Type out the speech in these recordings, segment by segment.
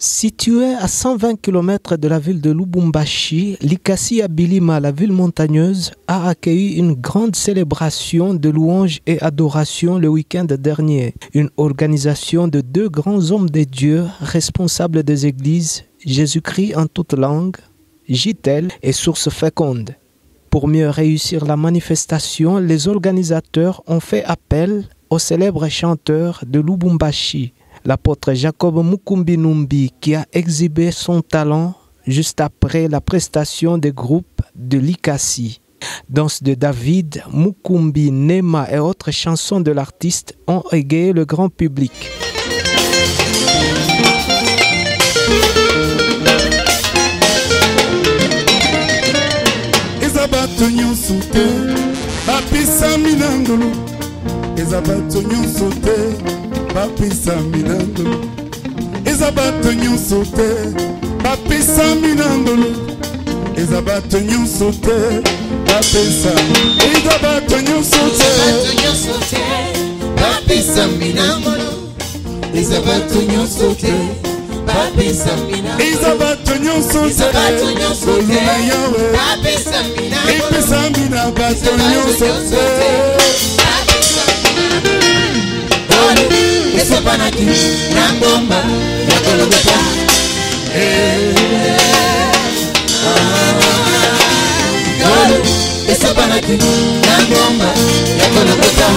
Située à 120 km de la ville de Lubumbashi, Likasi à Bilima, la ville montagneuse, a accueilli une grande célébration de louanges et adoration le week-end dernier. Une organisation de deux grands hommes de Dieu, responsables des églises, Jésus-Christ en toute langue, JTL et Source féconde. Pour mieux réussir la manifestation, les organisateurs ont fait appel au célèbre chanteur de Lubumbashi, l'apôtre Jacob Mukumbi Numbi, qui a exhibé son talent juste après la prestation des groupes de Likasi. Danse de David, Mukumbi, Nema et autres chansons de l'artiste ont égayé le grand public. Papisa minandolo, ezabato nyonso te. Papisa minandolo, ezabato nyonso te. Papisa, ezabato nyonso te. Papisa minandolo, ezabato nyonso te. Papisa minandolo, ezabato nyonso te. Oluna yawe, papisa minandolo, epesa minabato nyonso te. Eso panaki nangomba ya Golgotha. Eso panaki nangomba ya Golgotha.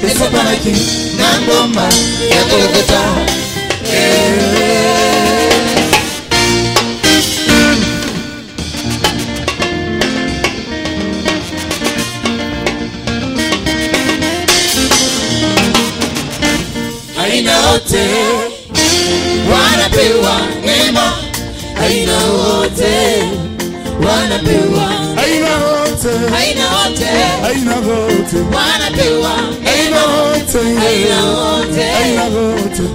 Eso panaki nangomba ya Golgotha. Aina wote wanapewa neema, aina wote wanapewa, aina wote wanapewa, aina wote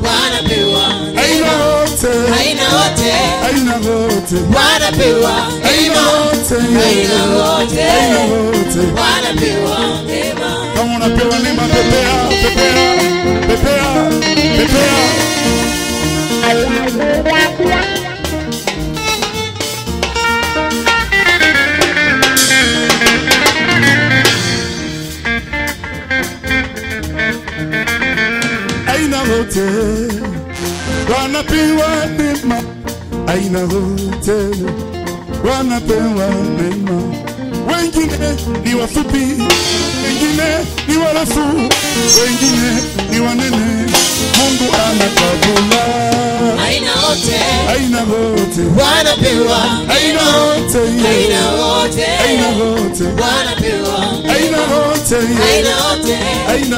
wanapewa, aina wote wanapewa, wanapewa neema. Kama unapewa neema, pepea, pepea, pepea, pepea. Aina wote wanapewa neema, aina wote wanapewa neema. Wengine ni wafupi, wengine ni warefu, wengine ni wanene. Mungu anakabula. Aina wote wanapewa, aina wote wanapewa, aina wote wanapewa, aina wote wanapewa.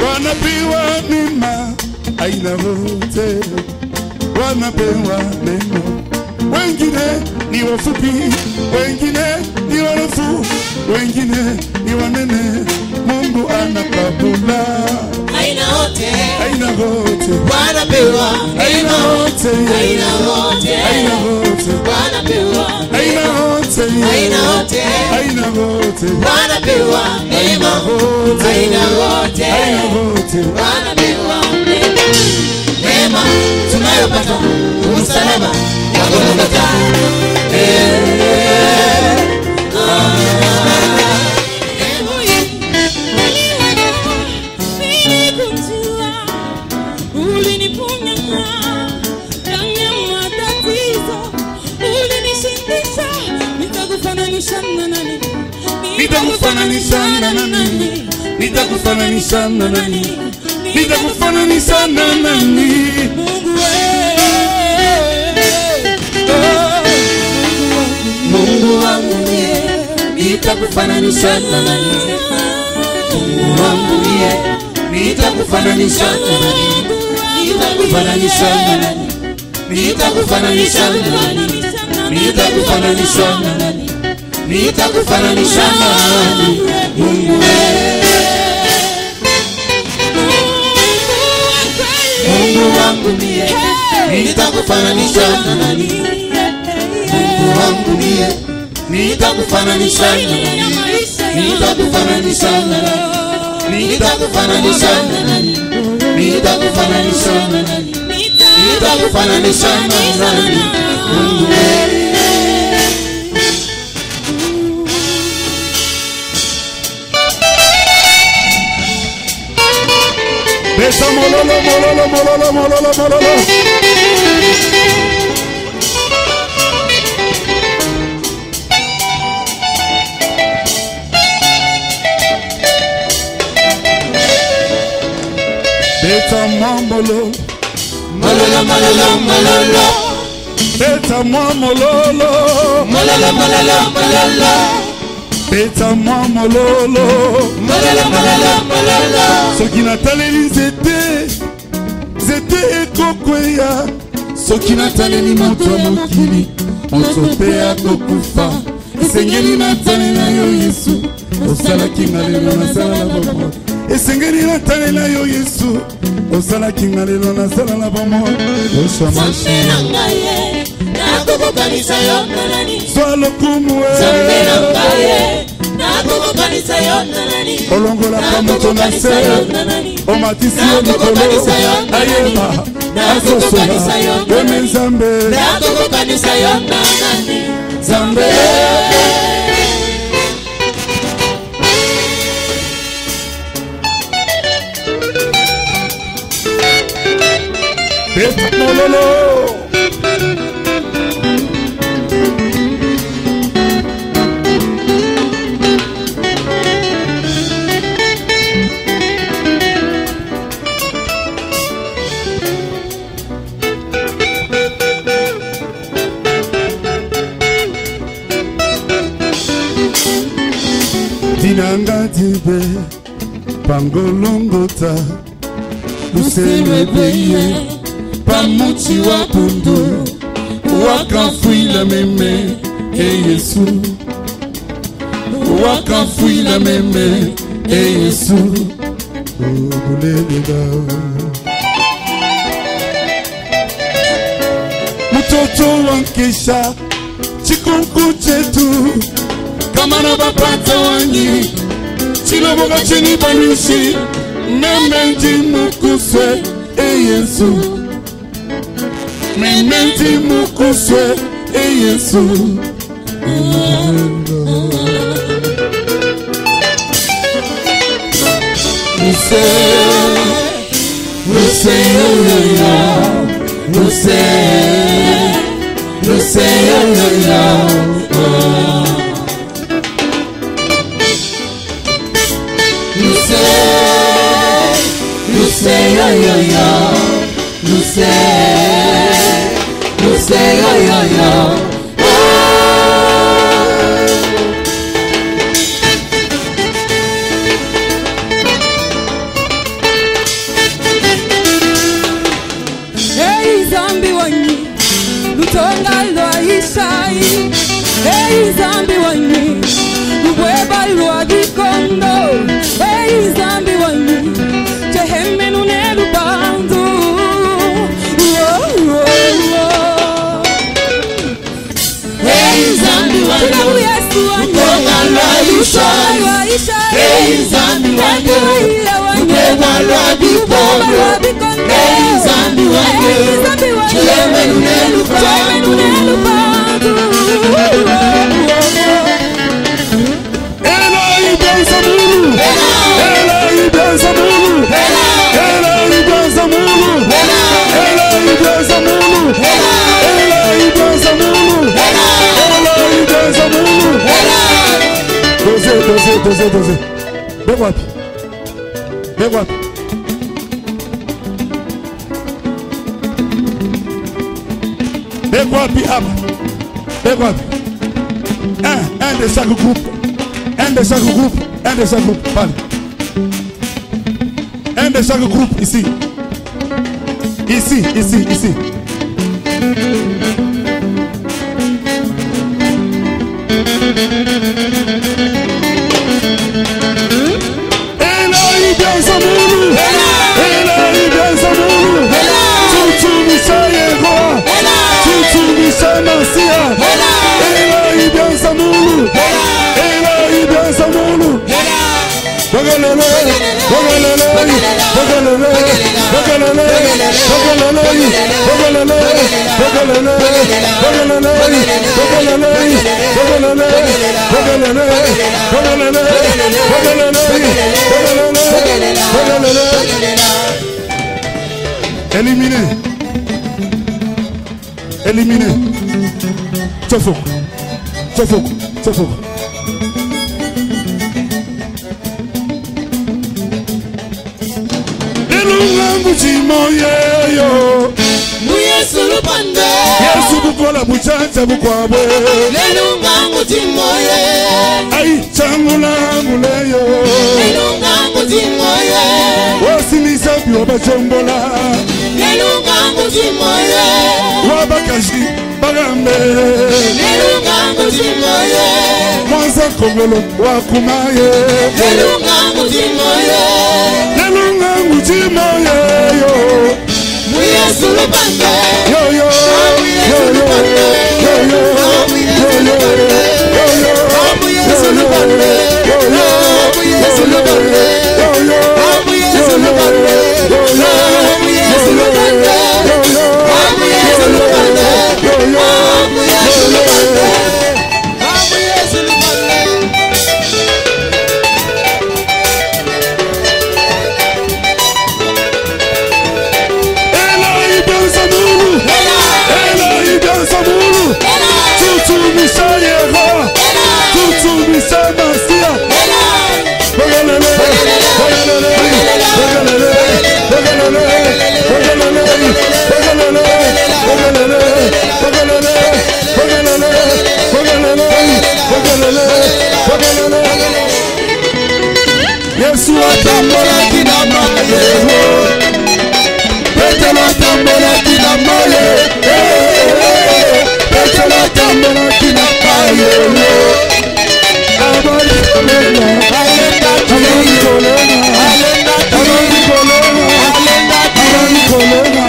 Wanapewa neema, aina wote wanapewa neema. Wengine ni wafupi, wengine ni warefu, wengine ni wanene. Mungu anakabula. Aina wote wanapewa, aina wote wanapewa, aina wote wanapewa neema, aina wote wanapewa neema. Tunayopata msalaba wa Golgotha. Nitakufananisha na nani? Mungu wangu nitakufananisha na nani? Mungu wangu nitakufananisha na nani? Nitakufananisha na nani? Nitakufananisha na nani? Nitakufananisha na nani? Nitakufananisha na nani? Mungu Mungu wangu mie, nitakufananisha na nani? Mungu wangu mie, nitakufananisha na nani? Nitakufananisha na nani? Nitakufananisha na nani? Nitakufananisha na nani? Nitakufananisha na nani? Mungu Besa mololo mololo mololo mololo mololo. Beta mololo mololo mololo mololo. Beta mololo mololo mololo mololo. Beta mololo mololo mololo mololo. Soki nataleli zete ekokweya, soki nataleli moto wa mokili, moto pe akokufa. Esengeli natalela yo Yesu, osalaki nga lelo nasala na bomoi. Esengeli natalela yo Yesu, osalaki nga lelo nasala na bomoi. Oshamashi nakokokanisa yo nani? Sois lokumu nakokokanisa yo nani? Olongola kamoto na se, omatisi yo nikolo, ayeba, azosola, weme Nzambe, nakokokanisa yo nani? Nzambe. Beta mololo. Dinanga dibe pangolongota luselebeye pamuchi wa pundu wakafuila meme Yesu wakafuila meme Yesu mtoto wankesha chikunku chetu kama na bapata wanyi chiloboga chini banushi memendi mukuswe Yesu memendi mukuswe Yesu Hey Zambi wanyi lutonga lwa ishai. Hey Zambi wanyi luweba lwa dikondo. Hey Zambi wanyi cheheme nune lubandu. Hey Zambi wanyi lutonga lwa ishai. Hey Zambi wanyi luweba lwa dikondo. Hey Zambi wanyi cheheme nune lubandu. Eloi Benzamuru, Eloi Benzamuru, Eloi Benzamuru, Eloi Benzamuru, Eloi Benzamuru, Eloi Benzamuru. Doze. Bego wapi? Bego wapi hapa? Bego wapi? Un de chaque groupe. Un de chaque groupe. Pardon. Un de chaque groupe ici. Ici. Éliminé. Tchofok. Moyeyo Yesu lupande Yesu bukola buchacha bukwabwe Lelunga mutimoye Ai changula muleyo Lelunga mutimoye Wasimisa biwa bachombola Lelunga mutimoye Wabakashi bagambe Lelunga mutimoye Mwanza kongolo wakumaye Lelunga mutimoye Lelunga mutimoye yo Yesu lupande Yo yo Yo yo Yo Yesu atambola kina maye Petelo atambola kina maye Petelo atambola kina maye Abali kolena Alenda kolena Alenda kolena Abali kolena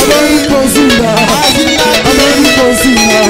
Abali kozinda Abali kozinda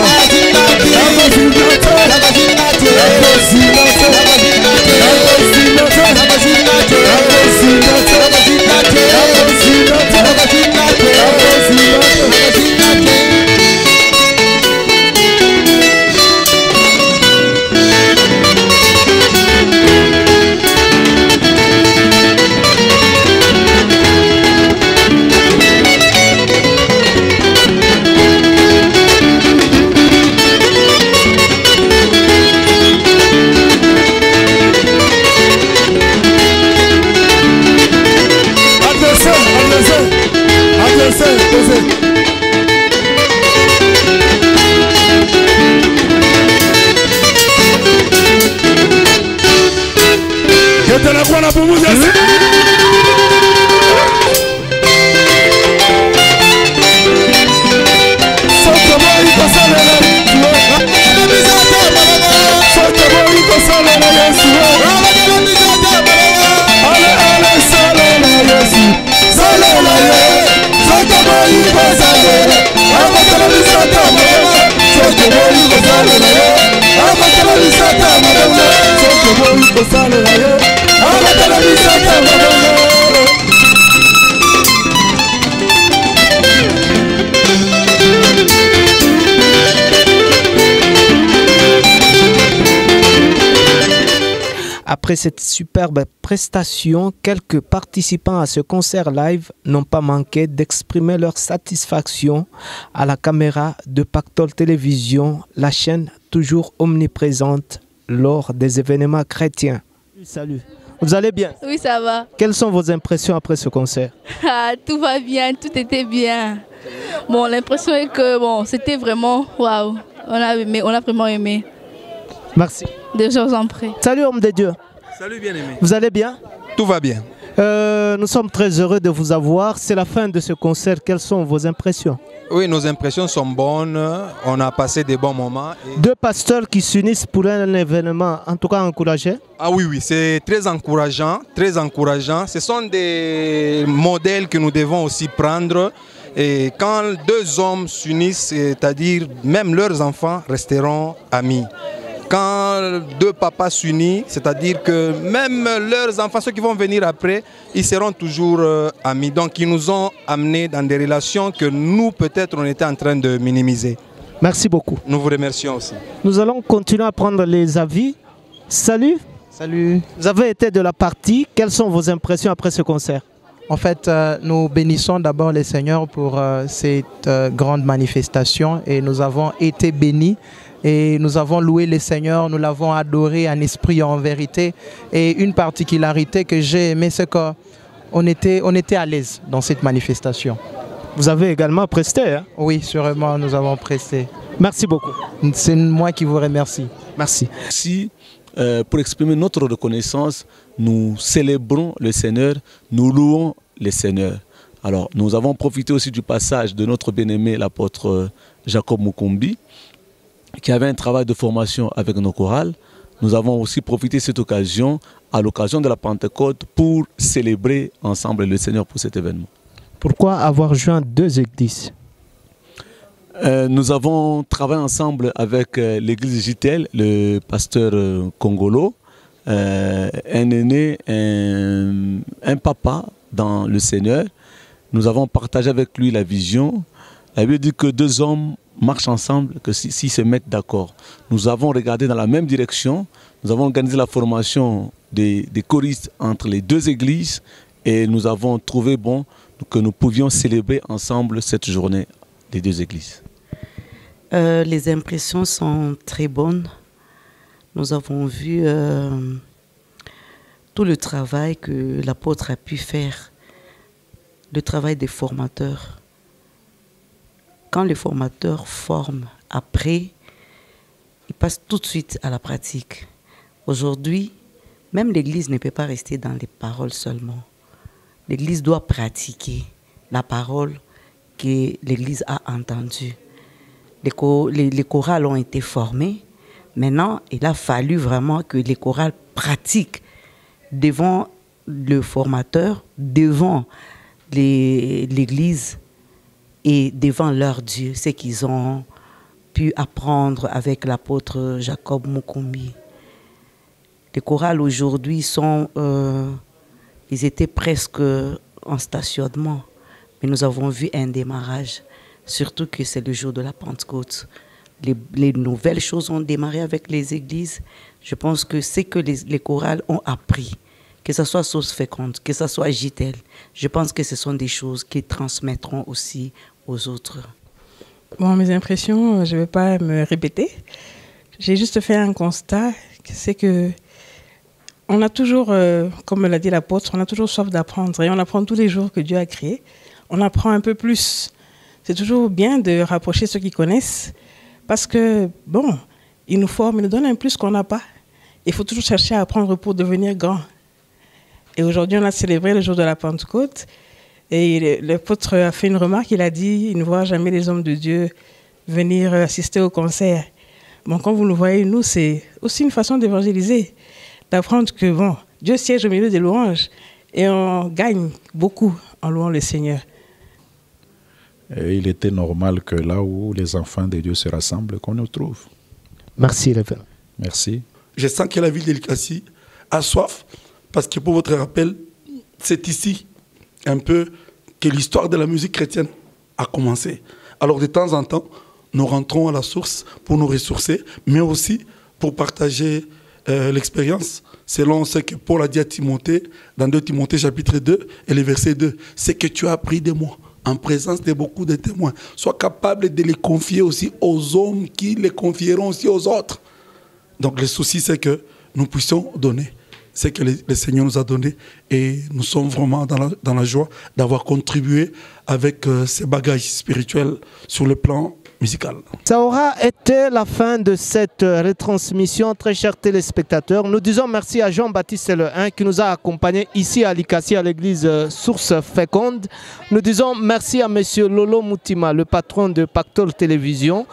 Après cette superbe prestation, quelques participants à ce concert live n'ont pas manqué d'exprimer leur satisfaction à la caméra de Pactole Télévision, la chaîne toujours omniprésente lors des événements chrétiens. Salut. Vous allez bien? Oui, ça va. Quelles sont vos impressions après ce concert? Tout va bien, tout était bien. Bon, l'impression est que bon, c'était vraiment waouh. On a vraiment aimé. Merci. Déjà, je vous en prie. Salut homme de Dieu. Salut bien-aimé. Vous allez bien? Tout va bien. Nous sommes très heureux de vous avoir. C'est la fin de ce concert. Quelles sont vos impressions? Oui, nos impressions sont bonnes. On a passé des bons moments. Deux pasteurs qui s'unissent pour un événement, en tout cas encouragé. Ah oui, oui, c'est très encourageant, très encourageant. Ce sont des modèles que nous devons aussi prendre. Et quand deux hommes s'unissent, c'est-à-dire même leurs enfants resteront amis. Quand deux papas s'unissent, c'est-à-dire que même leurs enfants, ceux qui vont venir après, ils seront toujours amis. Donc ils nous ont amenés dans des relations que nous, peut-être, on était en train de minimiser. Merci beaucoup. Nous vous remercions aussi. Nous allons continuer à prendre les avis. Salut. Salut. Vous avez été de la partie. Quelles sont vos impressions après ce concert? En fait, nous bénissons d'abord le Seigneur pour cette grande manifestation et nous avons été bénis. Et nous avons loué le Seigneur, nous l'avons adoré en esprit et en vérité. Et une particularité que j'ai aimée, c'est qu'on était à l'aise dans cette manifestation. Vous avez également presté, hein? Oui, sûrement, nous avons presté. Merci beaucoup. C'est moi qui vous remercie. Merci. Si, pour exprimer notre reconnaissance, nous célébrons le Seigneur, nous louons le Seigneur. Alors, nous avons profité aussi du passage de notre bien-aimé, l'apôtre Jacob Mukumbi, qui avait un travail de formation avec nos chorales. Nous avons aussi profité de cette occasion, à l'occasion de la Pentecôte, pour célébrer ensemble le Seigneur pour cet événement. Pourquoi avoir joint deux églises? Nous avons travaillé ensemble avec l'église JTL, le pasteur Congolo, un aîné, un papa dans le Seigneur. Nous avons partagé avec lui la vision. La Bible dit que deux hommes marchent ensemble, que s'ils se mettent d'accord. Nous avons regardé dans la même direction, nous avons organisé la formation des choristes entre les deux églises et nous avons trouvé bon que nous pouvions célébrer ensemble cette journée des deux églises. Les impressions sont très bonnes. Nous avons vu tout le travail que l'apôtre a pu faire, le travail des formateurs. Quand les formateurs forment, après, ils passent tout de suite à la pratique. Aujourd'hui, même l'Église ne peut pas rester dans les paroles seulement. L'Église doit pratiquer la parole que l'Église a entendue. Les chorales ont été formés. Maintenant, il a fallu vraiment que les chorales pratiquent devant le formateur, devant l'Église, et devant leur Dieu, ce qu'ils ont pu apprendre avec l'apôtre Jacob Mukumbi. Les chorales aujourd'hui ils étaient presque en stationnement, mais nous avons vu un démarrage, surtout que c'est le jour de la Pentecôte. Les nouvelles choses ont démarré avec les églises. Je pense que c'est que les chorales ont appris, que ce soit Source Féconde, que ce soit JTL, je pense que ce sont des choses qui transmettront aussi aux autres. Bon, mes impressions, je ne vais pas me répéter. J'ai juste fait un constat, c'est que on a toujours, comme l'a dit l'apôtre, on a toujours soif d'apprendre. Et on apprend tous les jours que Dieu a créé. On apprend un peu plus. C'est toujours bien de rapprocher ceux qui connaissent parce que, bon, ils nous forment, ils nous donnent un plus qu'on n'a pas. Il faut toujours chercher à apprendre pour devenir grand. Et aujourd'hui, on a célébré le jour de la Pentecôte. Et l'apôtre a fait une remarque, il a dit, il ne voit jamais les hommes de Dieu venir assister au concert. Bon, quand vous nous voyez, nous, c'est aussi une façon d'évangéliser, d'apprendre que, bon, Dieu siège au milieu des louanges et on gagne beaucoup en louant le Seigneur. Et il était normal que là où les enfants de Dieu se rassemblent, qu'on nous trouve. Merci, révérend. Merci. Je sens que la ville de Likasi a soif, parce que pour votre rappel, c'est ici un peu que l'histoire de la musique chrétienne a commencé. Alors de temps en temps, nous rentrons à la source pour nous ressourcer, mais aussi pour partager l'expérience, selon ce que Paul a dit à Timothée, dans 2 Timothée chapitre 2 et le verset 2, c'est que tu as appris de moi, en présence de beaucoup de témoins. Sois capable de les confier aussi aux hommes qui les confieront aussi aux autres. Donc le souci, c'est que nous puissions donner ce que le Seigneur nous a donné et nous sommes vraiment dans la joie d'avoir contribué avec ces bagages spirituels sur le plan musicale. Ça aura été la fin de cette retransmission, très chers téléspectateurs. Nous disons merci à Jean-Baptiste Le 1 qui nous a accompagnés ici à Likasi, à l'église Source Féconde. Nous disons merci à monsieur Lolo Moutima, le patron de Pactole Télévision.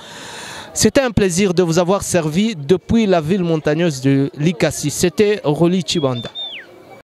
C'était un plaisir de vous avoir servi depuis la ville montagneuse de Likasi. C'était Roli Chibanda.